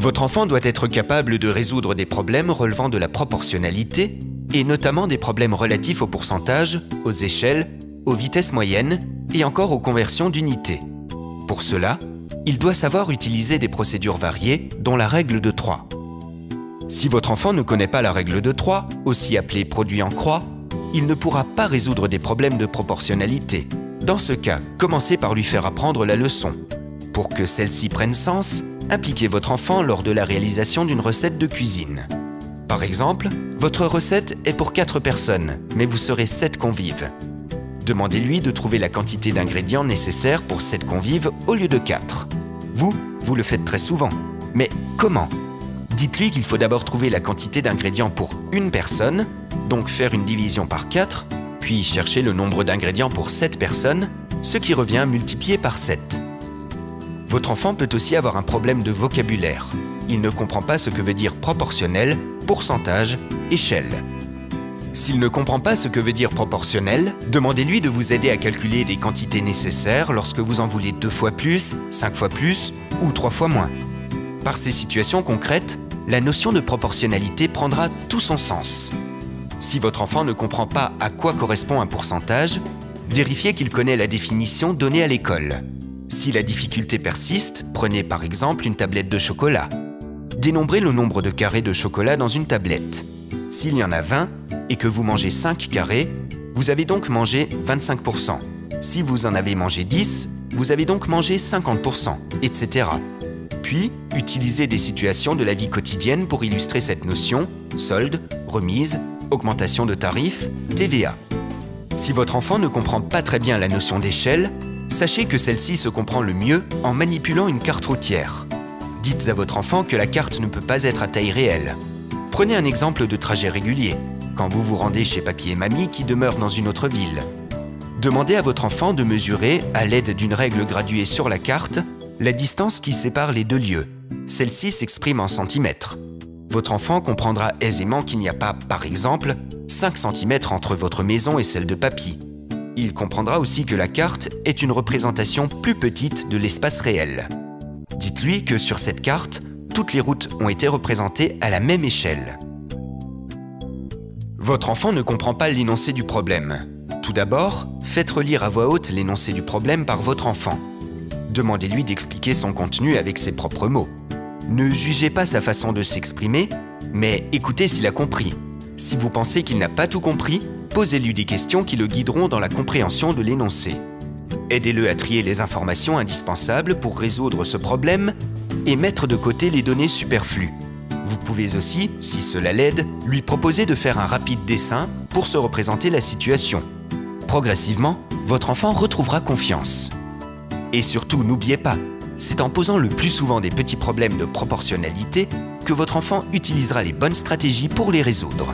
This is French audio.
Votre enfant doit être capable de résoudre des problèmes relevant de la proportionnalité et notamment des problèmes relatifs au pourcentage, aux échelles, aux vitesses moyennes et encore aux conversions d'unités. Pour cela, il doit savoir utiliser des procédures variées, dont la règle de 3. Si votre enfant ne connaît pas la règle de 3, aussi appelée produit en croix, il ne pourra pas résoudre des problèmes de proportionnalité. Dans ce cas, commencez par lui faire apprendre la leçon. Pour que celle-ci prenne sens, impliquez votre enfant lors de la réalisation d'une recette de cuisine. Par exemple, votre recette est pour 4 personnes, mais vous serez 7 convives. Demandez-lui de trouver la quantité d'ingrédients nécessaires pour 7 convives au lieu de 4. Vous le faites très souvent. Mais comment? Dites-lui qu'il faut d'abord trouver la quantité d'ingrédients pour une personne, donc faire une division par 4, puis chercher le nombre d'ingrédients pour 7 personnes, ce qui revient à multiplier par 7. Votre enfant peut aussi avoir un problème de vocabulaire. Il ne comprend pas ce que veut dire proportionnel, pourcentage, échelle. S'il ne comprend pas ce que veut dire proportionnel, demandez-lui de vous aider à calculer les quantités nécessaires lorsque vous en voulez 2 fois plus, 5 fois plus ou 3 fois moins. Par ces situations concrètes, la notion de proportionnalité prendra tout son sens. Si votre enfant ne comprend pas à quoi correspond un pourcentage, vérifiez qu'il connaît la définition donnée à l'école. Si la difficulté persiste, prenez par exemple une tablette de chocolat. Dénombrez le nombre de carrés de chocolat dans une tablette. S'il y en a 20 et que vous mangez 5 carrés, vous avez donc mangé 25%. Si vous en avez mangé 10, vous avez donc mangé 50%, etc. Puis, utilisez des situations de la vie quotidienne pour illustrer cette notion, solde, remise, augmentation de tarifs, TVA. Si votre enfant ne comprend pas très bien la notion d'échelle, sachez que celle-ci se comprend le mieux en manipulant une carte routière. Dites à votre enfant que la carte ne peut pas être à taille réelle. Prenez un exemple de trajet régulier, quand vous vous rendez chez papy et mamie qui demeurent dans une autre ville. Demandez à votre enfant de mesurer, à l'aide d'une règle graduée sur la carte, la distance qui sépare les 2 lieux. Celle-ci s'exprime en centimètres. Votre enfant comprendra aisément qu'il n'y a pas, par exemple, 5 cm entre votre maison et celle de papy. Il comprendra aussi que la carte est une représentation plus petite de l'espace réel. Dites-lui que sur cette carte, toutes les routes ont été représentées à la même échelle. Votre enfant ne comprend pas l'énoncé du problème. Tout d'abord, faites relire à voix haute l'énoncé du problème par votre enfant. Demandez-lui d'expliquer son contenu avec ses propres mots. Ne jugez pas sa façon de s'exprimer, mais écoutez s'il a compris. Si vous pensez qu'il n'a pas tout compris, posez-lui des questions qui le guideront dans la compréhension de l'énoncé. Aidez-le à trier les informations indispensables pour résoudre ce problème et mettre de côté les données superflues. Vous pouvez aussi, si cela l'aide, lui proposer de faire un rapide dessin pour se représenter la situation. Progressivement, votre enfant retrouvera confiance. Et surtout, n'oubliez pas, c'est en posant le plus souvent des petits problèmes de proportionnalité que votre enfant utilisera les bonnes stratégies pour les résoudre.